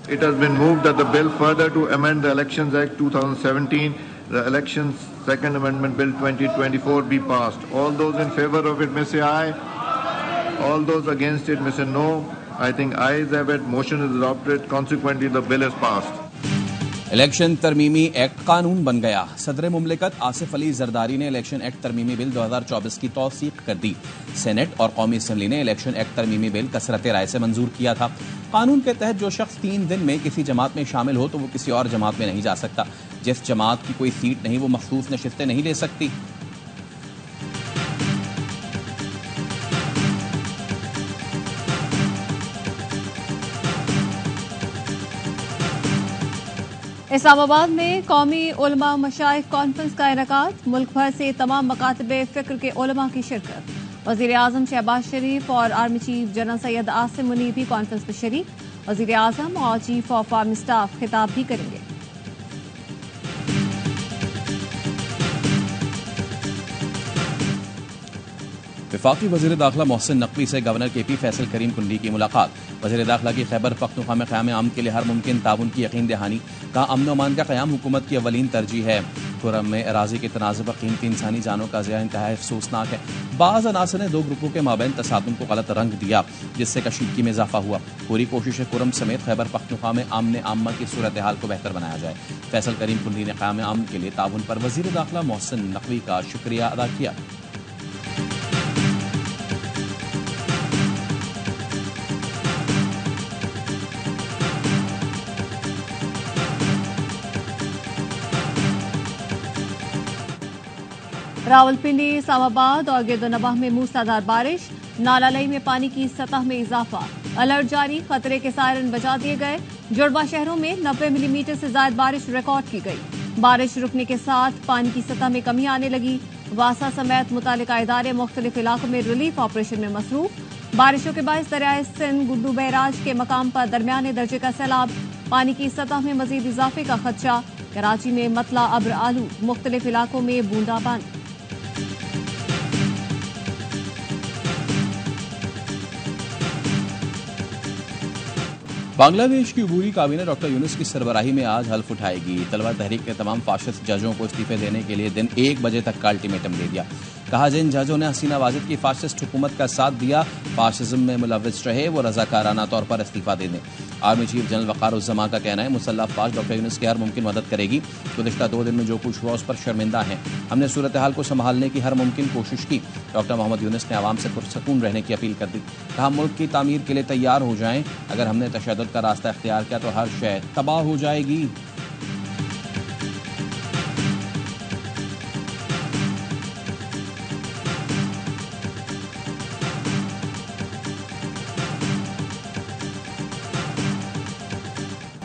It has been moved that the bill further to amend the Elections Act 2017, the Elections Second Amendment Bill 2024 be passed. All those in favor of it may say aye. All those against it may say no. I think ayes have it. Motion is adopted. Consequently, the bill is passed. Election तरमीमी act कानून बन गया। सदर मुमलिकत आसिफ अली जरदारी ने election act तरमीमी bill 2024 की तौसीक कर दी। Senate और कौमी असम्बली ने इलेक्शन एक्ट तरमीमी बिल कसरत राय से मंजूर किया था। कानून के तहत जो शख्स 3 दिन में किसी जमात में शामिल हो तो वो किसी और जमात में नहीं जा सकता। जिस जमात की कोई सीट नहीं वो मखसूस नशिस्तें नहीं ले सकती। इस्लामाबाद में कौमी उलमा मशाइख कॉन्फ्रेंस का इनेकाद। मुल्क भर से तमाम मकातबे फिक्र के उलमा की शिरकत। वज़ीर आज़म शहबाज शरीफ और army chief general Syed Asim Munir भी कॉन्फ्रेंस में शरीक। वज़ीर आज़म और चीफ ऑफ आर्मी स्टाफ खिताब भी करेंगे। वफाकी वज़ीर दाखिला मोहसिन नकवी से गवर्नर के पी फैसल करीम कुंडी की मुलाकात। वज़ीर दाखिला की खैबर पख्तूनख्वा में क़याम अमन के लिए हर मुमकिन ताउन की यकीन दहानी। कहा अमन अमान का क़याम हुकूमत की अवलीन तरजीह है। खुर्रम में अराज़ी के तनाज़ुर पर कीमती इंसानी जानों का ज़िया इंतहा अफसोसनाक है। बाज़ अनासर ने 2 ग्रुपों के माबैन तसादुम को गलत रंग दिया जिससे कशीदगी में इजाफा हुआ। पूरी कोशिश है खुर्रम समेत खैबर पख्तूनख्वा में आमने आम्मा की सूरत हाल को बेहतर बनाया जाए। फैसल करीम कुंडी ने क़याम अमन के लिए ताउन पर वज़ीर दाखिला मोहसिन नकवी का शुक्रिया अदा किया। रावलपिंडी, इस्लामाबाद और गिरदोनवाह में मूसलाधार बारिश। नालालई में पानी की सतह में इजाफा। अलर्ट जारी, खतरे के सायरन बजा दिए गए। जुड़वा शहरों में 90 मिलीमीटर से ज्यादा बारिश रिकॉर्ड की गई। बारिश रुकने के साथ पानी की सतह में कमी आने लगी। वासा समेत मुतालिका इदारे मुख्तलिफ इलाकों में रिलीफ ऑपरेशन में मसरूफ। बारिशों के बायस दरियाए सिंध गुड्डू बैराज के मकाम पर दरमियाने दर्जे का सैलाब। पानी की सतह में मजीद इजाफे का खदशा। कराची में मतला अब्र आलू, मुख्तलिफ इलाकों में बूंदाबांदी। बांग्लादेश की अबूरी काबीना डॉक्टर यूनुस की सरबराही में आज हल्फ उठाएगी। तलबा तहरीक ने तमाम फाशिस्ट जजों को इस्तीफे देने के लिए दिन 1 बजे तक का अल्टीमेटम दे दिया। कहा जिन जजों ने हसीना वाजिद की फाशिस्ट हुकूमत का साथ दिया, फाशिज्म में मुलव्विस रहे, वो रजाकाराना तौर पर इस्तीफा दे दें। आर्मी चीफ जनरल वक़ारुज़्ज़मा का कहना है मुसल्लह अफ़वाज डॉक्टर यूनुस की हर मुमकिन मदद करेगी। गुज़िश्ता 2 दिन में जो कुछ हुआ उस पर शर्मिंदा हैं। हमने सूरत हाल को संभालने की हर मुमकिन कोशिश की। डॉक्टर मोहम्मद यूनुस ने आवाम से पुरसकून रहने की अपील कर दी। कहा मुल्क की तामीर के लिए तैयार हो जाएं। अगर हमने तशद्दुद का रास्ता इख्तियार किया तो हर शय तबाह हो जाएगी।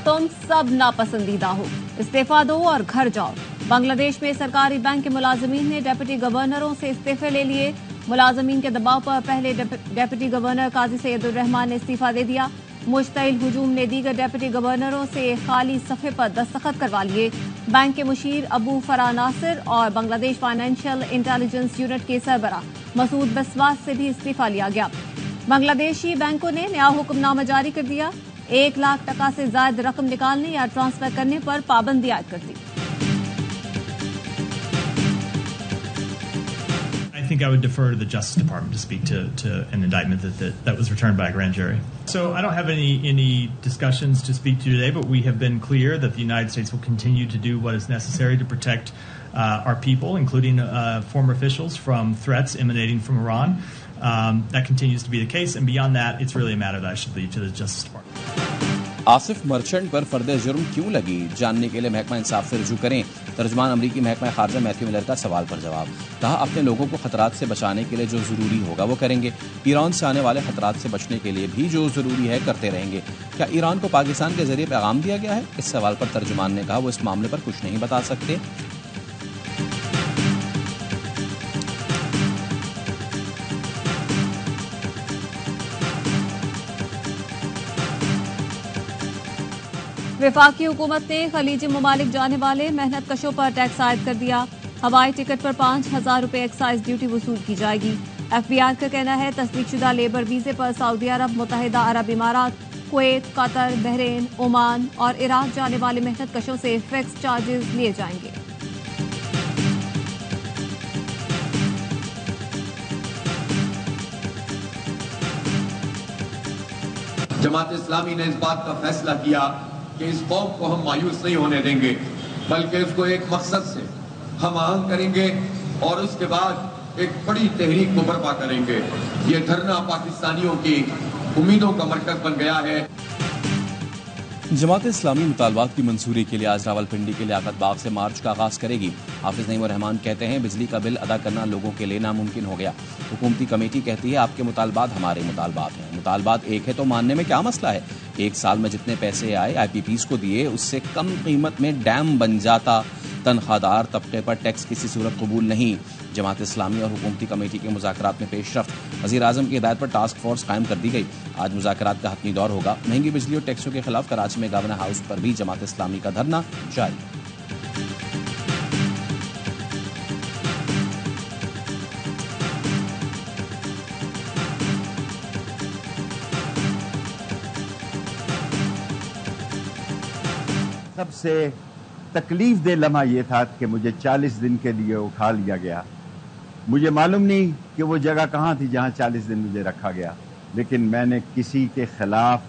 तुम सब नापसंदीदा हो, इस्तीफा दो और घर जाओ। बांग्लादेश में सरकारी बैंक के मुलाजमीन ने डिप्टी गवर्नरों से इस्तीफे ले लिए। मुलाजमीन के दबाव पर पहले डिप्टी गवर्नर काजी सैयदुर रहमान ने इस्तीफा दे दिया। मुश्तइल हुजूम ने दीगर डिप्टी गवर्नरों से खाली सफ़े पर दस्तखत करवा लिए। बैंक के मुशीर अबू फरा नासिर और बांग्लादेश फाइनेंशियल इंटेलिजेंस यूनिट के सरबराह मसूद बिस्वास से भी इस्तीफा लिया गया। बांग्लादेशी बैंकों ने नया हुक्मनामा जारी कर दिया। 1 लाख टका से ज्यादा रकम निकालने या ट्रांसफर करने पर पाबंदी आयद कर दी। I think I would defer to the Justice Department to speak to an indictment that was returned by a grand jury. So I don't have any discussions to speak to today, but we have been clear that the United States will continue to do what is necessary to protect our people, including former officials, from threats emanating from Iran. That continues to be the case, and beyond that, it's really a matter that I should leave to the Justice Department. Asif merchant पर फर्द जुर्म क्यों लगी, जानने के लिए महकमा इंसाफ से रुजू करें। तर्जुमान अमरीकी महकमा खारजा मैथ्यू मिलर का सवाल पर जवाब। कहा अपने लोगों को खतरात से बचाने के लिए जो जरूरी होगा वो करेंगे। ईरान से आने वाले खतरात से बचने के लिए भी जो जरूरी है करते रहेंगे। क्या ईरान को पाकिस्तान के जरिए पैगाम दिया गया है? इस सवाल पर तर्जुमान ने कहा वो इस मामले पर कुछ नहीं बता सकते। वफाकी हुकूमत ने खलीजी ममालिक जाने वाले मेहनत कशों पर टैक्स आयद कर दिया। हवाई टिकट पर 5,000 रुपये एक्साइज ड्यूटी वसूल की जाएगी। FBI का कहना है तस्दीकशुदा लेबर वीजे पर सऊदी अरब, मुत्तहिदा अरब इमारात, कुवैत, कतर, बहरीन, ओमान और इराक जाने वाले मेहनत कशों से फिक्स चार्जेस लिए जाएंगे। जमात इस्लामी ने इस बात का फैसला किया कि इस कौम को हम मायूस नहीं होने देंगे, बल्कि उसको एक मकसद से हम आहंग करेंगे और उसके बाद एक बड़ी तहरीक को बर्पा करेंगे। ये धरना पाकिस्तानियों की उम्मीदों का मरकज बन गया है। जमात इस्लामी मुतालबात की मंजूरी के लिए आज रावलपिंडी के लियाकत बाग से मार्च का आगाज करेगी। हाफिज नईम रहमान कहते हैं बिजली का बिल अदा करना लोगों के लिए नामुमकिन हो गया। हुकूमती कमेटी कहती है आपके मुतालबात हमारे मुतालबात हैं। मुतालबात एक है तो मानने में क्या मसला है। एक साल में जितने पैसे आए IPPs को दिए, उससे कम कीमत में डैम बन जाता। तनख्वाहदार तबके पर टैक्स किसी सूरत कबूल नहीं। जमात इस्लामी और हुकूमती कमेटी के मुज़ाकरात में पेशरफ्त। वज़ीर आज़म की हिदायत पर टास्क फोर्स कायम कर दी गई। आज मुज़ाकरात का हतमी दौर होगा। महंगी बिजली और टैक्सों के खिलाफ कराची में गवर्नर हाउस पर भी जमात इस्लामी का धरना जारी। सबसे तकलीफ दे लम्हा ये था कि मुझे 40 दिन के लिए उठा लिया गया। मुझे मालूम नहीं कि वो जगह कहाँ थी जहाँ 40 दिन मुझे रखा गया, लेकिन मैंने किसी के खिलाफ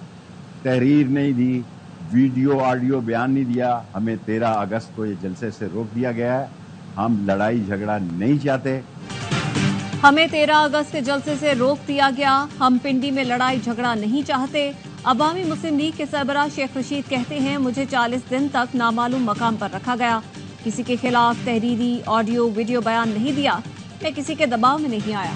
तहरीर नहीं दी, वीडियो ऑडियो बयान नहीं दिया। हमें 13 अगस्त को ये जलसे से रोक दिया गया है। हम लड़ाई झगड़ा नहीं चाहते। हमें 13 अगस्त के जलसे से रोक दिया गया। हम पिंडी में लड़ाई झगड़ा नहीं चाहते। अवामी मुस्लिम लीग के सरबराह शेख रशीद कहते हैं मुझे 40 दिन तक नामालूम मकाम पर रखा गया। किसी के खिलाफ तहरीरी ऑडियो वीडियो बयान नहीं दिया। मैं किसी के दबाव में नहीं आया।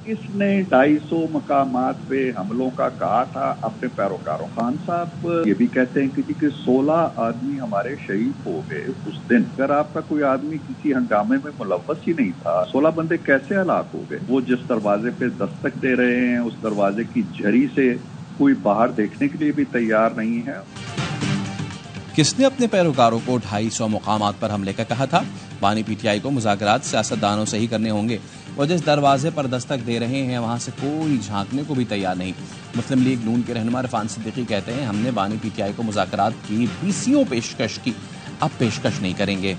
इसने 250 मकामात पे हमलों का कहा था अपने पैरोकारों। खान साहब ये भी कहते हैं कि 16 आदमी हमारे शहीद हो गए उस दिन। अगर आपका कोई आदमी किसी हंगामे में मुलव्वस ही नहीं था, 16 बंदे कैसे हलाक हो गए? वो जिस दरवाजे पे दस्तक दे रहे हैं, उस दरवाजे की झरी से कोई बाहर देखने के लिए भी तैयार नहीं है। किसने अपने पैरोकारों को 250 मुकामात पर हमले का कहा था? बानी PTI को मुज़ाकरात सियासतदानों से ही करने होंगे। वो जिस दरवाजे पर दस्तक दे रहे हैं वहां से कोई झांकने को भी तैयार नहीं। मुस्लिम लीग नून के रहनुमा इरफान सिद्दीकी कहते हैं हमने बानी PTI को मुज़ाकरात की 20 पेशकश की, अब पेशकश नहीं करेंगे।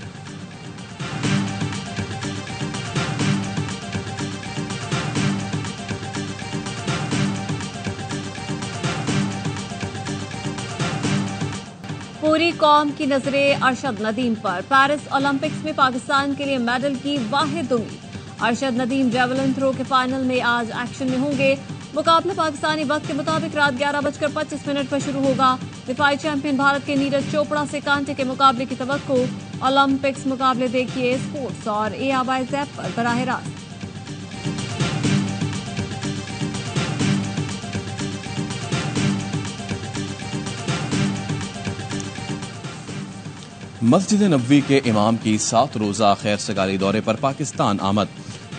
पूरी कौम की नजरें अरशद नदीम पर। पेरिस ओलंपिक्स में पाकिस्तान के लिए मेडल की वाहिद उम्मीद। अरशद नदीम जेवलिन थ्रो के फाइनल में आज एक्शन में होंगे। मुकाबला पाकिस्तानी वक्त के मुताबिक रात 11:25 पर शुरू होगा। दिफाई चैंपियन भारत के नीरज चोपड़ा से कांटे के मुकाबले की तवक्को। ओलंपिक्स मुकाबले देखिए स्पोर्ट्स और ARY ऐप पर बराह रास्त। मस्जिद नबवी के इमाम की 7 रोज़ा खैर सगाली दौरे पर पाकिस्तान आमद।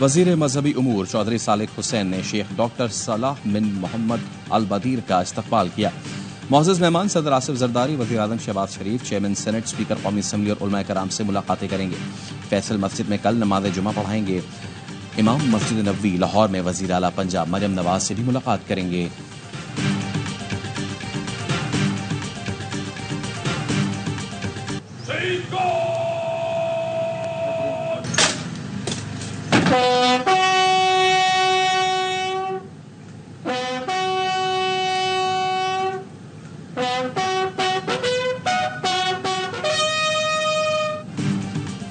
वज़ीर मजहबी उमूर चौधरी सालिक हुसैन ने शेख डॉक्टर सलाह बिन मोहम्मद अल बदीर का इस्तकबाल किया। मुअज़्ज़ज़ मेहमान सदर आसिफ ज़रदारी, वज़ीर आज़म शहबाज शरीफ, चेयरमैन सेनेट, स्पीकर कौमी असम्बली और उलमाए कराम से मुलाकातें करेंगे। फैसल मस्जिद में कल नमाज जुमा पढ़ाएंगे। इमाम मस्जिद नबवी लाहौर में वज़ीर आला पंजाब मरियम नवाज से भी मुलाकात करेंगे।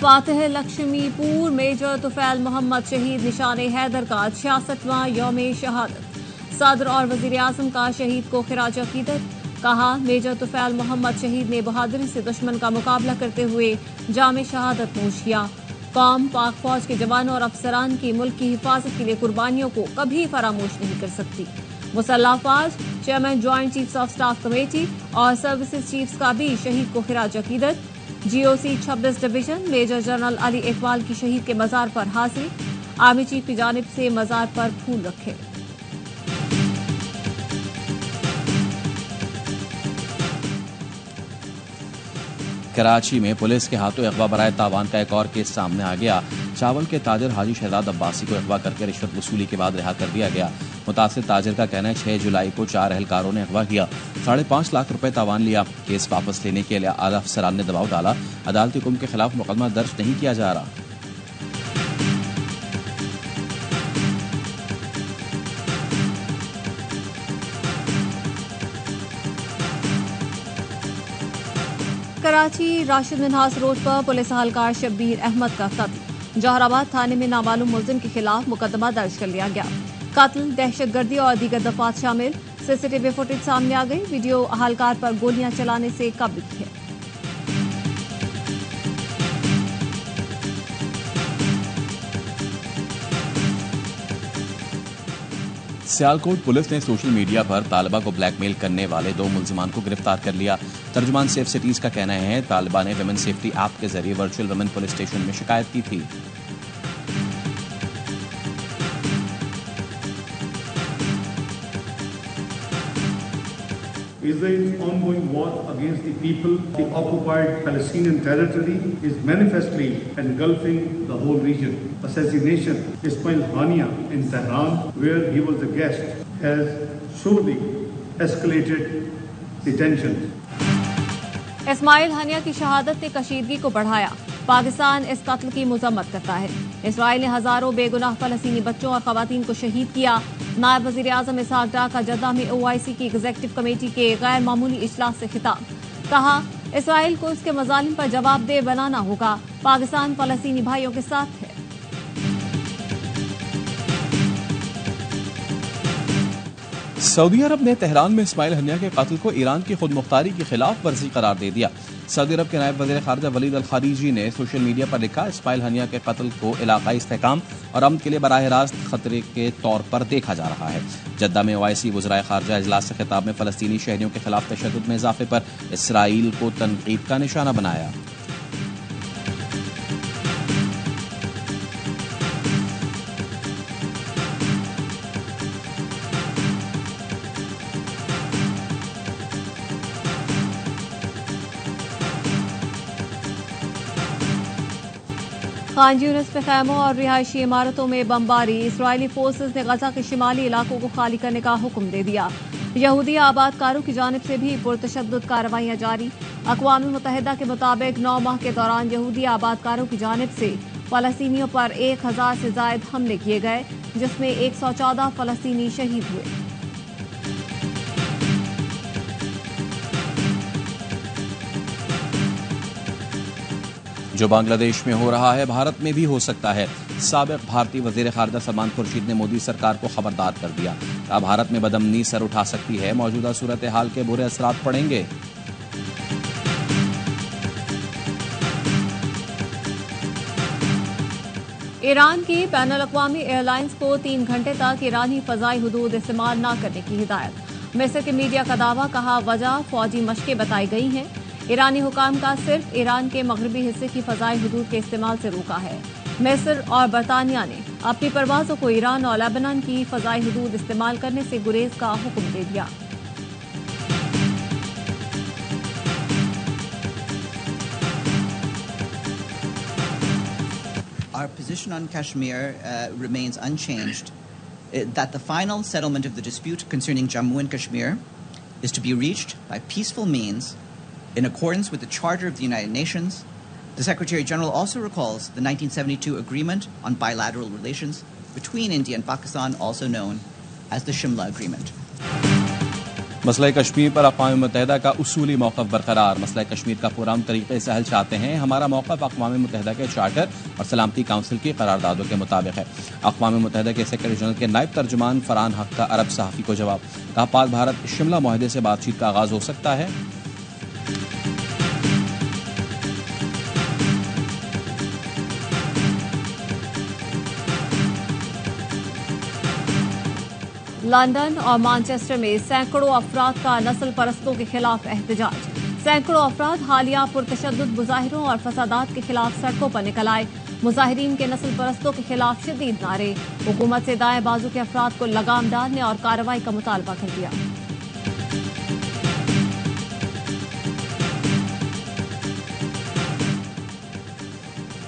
फातिह लक्ष्मीपुर मेजर तुफैल मोहम्मद शहीद निशाने हैदर का 66वां यौम शहादत। सदर और वजीर आजम का शहीद को खिराज अकीदत। कहा मेजर तुफैल मोहम्मद शहीद ने बहादुरी से दुश्मन का मुकाबला करते हुए जाम शहादत नोश किया। कौम पाक फौज के जवानों और अफसरान की मुल्क की हिफाजत के लिए कुर्बानियों को कभी फरामोश नहीं कर सकती। मुसल्लह फौज, chairman joint chiefs of staff committee और सर्विसेज चीफ्स का भी शहीद को खिराज अकीदत। GOC 26 division major general Ali Iqbal की शहीद के मजार पर हाजिरी। आर्मी चीफ की जानिब से मजार पर फूल रखे। कराची में पुलिस के हाथों अगवा बराए तावान का एक और केस सामने आ गया। चावल के ताजर हाजी शहजाद अब्बासी को अगवा करके रिश्वत वसूली के बाद रिहा कर दिया गया। मुतासिर ताजिर का कहना है 6 जुलाई को 4 एहलकारों ने अगवा किया, 5.5 लाख रुपए तावान लिया। केस वापस लेने के लिए आला अफसरान ने दबाव डाला। अदालती हुक्म के खिलाफ मुकदमा दर्ज नहीं किया जा रहा। कराची राशिद मिन्हास रोड पर पुलिस एहलकार शब्बीर अहमद का कत्ल। जौहराबाद थाने में नामालूम मुलजिम के खिलाफ मुकदमा दर्ज कर लिया गया। कत्ल, दहशतगर्दी और दीगर दफात शामिल। सीसीटीवी फुटेज सामने आ गई। वीडियो एहलकार पर गोलियां चलाने से कब्ल की है। सियालकोट पुलिस ने सोशल मीडिया पर तालिबा को ब्लैकमेल करने वाले 2 मुलजिमान को गिरफ्तार कर लिया। तर्जुमान सेफ सिटीज का कहना है तालिबा ने विमेन सेफ्टी ऐप के जरिए वर्चुअल विमेन पुलिस स्टेशन में शिकायत की थी। Israel's ongoing war against the people of the occupied Palestinian territory is manifestly engulfing the whole region. Assassination of Ismail Hania in Tehran, where he was a guest, has surely escalated the tensions. Ismail Haniyeh की शहादत ने कशीदगी को बढ़ाया। पाकिस्तान इस कत्ल की मजम्मत करता है। इसराइल ने हजारों बेगुनाह फलस्तीनी बच्चों और खवातीन को शहीद किया। नायब वजीर आजम इसहाक डार का जद्दा में OIC की एग्जीक्यूटिव कमेटी के गैर मामूली इजलास से खिताब। कहा, इसराइल को इसके मजालिम पर जवाबदेह बनाना होगा। पाकिस्तान फलस्तीनी भाइयों के साथ है। सऊदी अरब ने तेहरान में इस्माइल हनिया के कत्ल को ईरान की खुदमुख्तारी की खिलाफ वर्जी करार दे दिया। सऊदी अरब के नायब वज़ीर ख़ारिजा वलीद अल खारिजी ने सोशल मीडिया पर लिखा, इस्माइल हनिया के कत्ल को इलाकाई इस्तेहकाम और अमन के लिए बराह रास्त खतरे के तौर पर देखा जा रहा है। जद्दा में OIC वज़राए ख़ारिजा इजलास से खिताब में फ़लस्तीनी शहरियों के खिलाफ तशद्दुद में इजाफे पर इसराइल को तनकीद का निशाना बनाया। खान यूनिस में खैमों और रिहायशी इमारतों में बमबारी। इसराइली फोर्सेज ने गजा के शिमाली इलाकों को खाली करने का हुक्म दे दिया। यहूदी आबादकारों की जानिब से भी पुरतशद्दुद कार्रवाइयां जारी। अक़वाम मुत्तहिदा के मुताबिक 9 माह के दौरान यहूदी आबादकारों की जानिब से फलस्तीनियों पर 1000 से जायद हमले किए गए, जिसमें 114 फलस्तीनी शहीद हुए। जो बांग्लादेश में हो रहा है भारत में भी हो सकता है। साबिक भारतीय वजीर खारजा सलमान खुर्शीद ने मोदी सरकार को खबरदार कर दिया। कहा, भारत में बदअमनी सर उठा सकती है, मौजूदा सूरत हाल के बुरे असरात पड़ेंगे। ईरान की बैनुल अक़वामी एयरलाइंस को 3 घंटे तक ईरानी फजाई हुदूद इस्तेमाल न करने की हिदायत। मिस्र के मीडिया का दावा, कहा वजह फौजी मशकें बताई गई हैं। ईरानी हुकाम का सिर्फ ईरान के मगरबी हिस्से की फजाई हुदूद के इस्तेमाल से रोका है। मिस्र और बरतानिया ने अपनी परवाजों को ईरान और लेबनान की फजाई हुदूद इस्तेमाल करने से गुरेज का हुक्म दे दिया। Our position on Kashmir remains unchanged, that the final settlement of the dispute concerning Jammu and Kashmir is to be reached by peaceful means in accordance with the Charter of the United Nations. The Secretary General also recalls the 1972 agreement on bilateral relations between India and Pakistan, also known as the Shimla Agreement. मसला कश्मीर पर अक़वाम मुत्तहिदा का उसूली मौक़िफ़ बरकरार। मसला कश्मीर का पुरअमन तरीक़े से हल चाहते हैं। हमारा मौक़िफ़ अक़वाम मुत्तहिदा के चार्टर और सलामती काउंसिल की करारदादों के मुताबिक है। अक़वाम मुत्तहिदा के सेक्रेटरी जनरल के नायब तर्जुमान फरहान हक का अरब सहाफ़ी को जवाब। कहा, पाक भारत शिमला मुआहदे से बातचीत का आगाज़ हो सकता है। लंदन और मैनचेस्टर में सैकड़ों अफराद का नस्ल परस्तों के खिलाफ एहतजाज। सैकड़ों अफराद हालिया पुरतशद्दुद मुजाहिरों और फसादात के खिलाफ सड़कों पर निकल आए। मुजाहिरीन के नस्ल परस्तों के खिलाफ शदीद नारे। हुकूमत से दाएं बाजू के अफराद को लगाम डालने और कार्रवाई का मुतालबा कर दिया।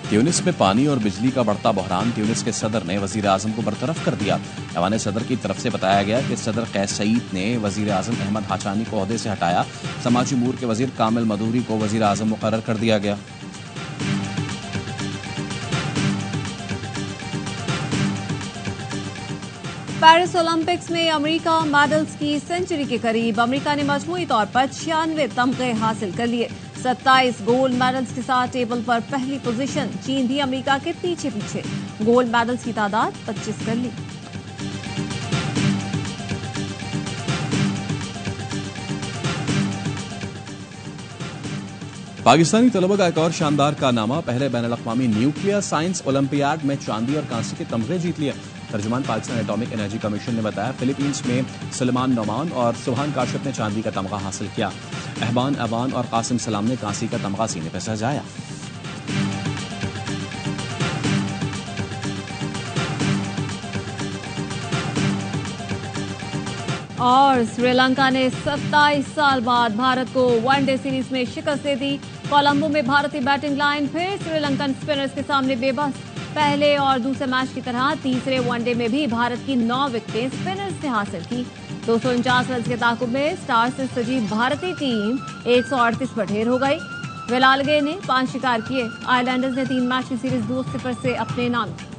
ट्यूनिस में पानी और बिजली का बढ़ता बहरान। ट्यूनिस के सदर ने वजीर आजम को बरतरफ कर दिया। ऐवान सदर की तरफ से बताया गया कि सदर कैस सईद ने वजीर आजम अहमद हाचानी को ओहदे से हटाया। समाजी उमूर के वजीर कामिल मदूरी को वजीर आजम मुकर्रर कर दिया गया। पेरिस ओलंपिक्स में अमेरिका मेडल्स की सेंचुरी के करीब। अमेरिका ने मजमूई तौर पर 96 तमगे हासिल कर लिए। 27 गोल्ड मेडल्स के साथ टेबल पर पहली पोजीशन। चीन भी अमेरिका के पीछे पीछे। गोल्ड मेडल्स की तादाद 25 कर ली। पाकिस्तानी तलबा का एक और शानदार कारनामा। पहले बैनुल-अक़वामी न्यूक्लियर साइंस ओलंपियाड में चांदी और कांसे के तमगे जीत लिए। तर्जुमान पाकिस्तान एटॉमिक एनर्जी कमीशन ने बताया फिलीपींस में सलमान नोमान और सुबहान काशिफ ने चांदी का तमगा हासिल किया। अहबान अबान और कासिम सलाम ने कांसी का तमगा सीने पर सजाया। और श्रीलंका ने 27 साल बाद भारत को वनडे सीरीज में शिकस्त दे दी। कोलंबो में भारतीय बैटिंग लाइन फिर श्रीलंकन स्पिनर्स के सामने बेबस। पहले और दूसरे मैच की तरह तीसरे वनडे में भी भारत की 9 विकेटें स्पिनर्स ने हासिल की। 249 रन के ताकुब में स्टार से सजी भारतीय टीम 138 पर ढेर हो गई। वेलालगे ने 5 शिकार किए। आइलैंडर्स ने 3 मैच की सीरीज 2-0 से अपने नाम की।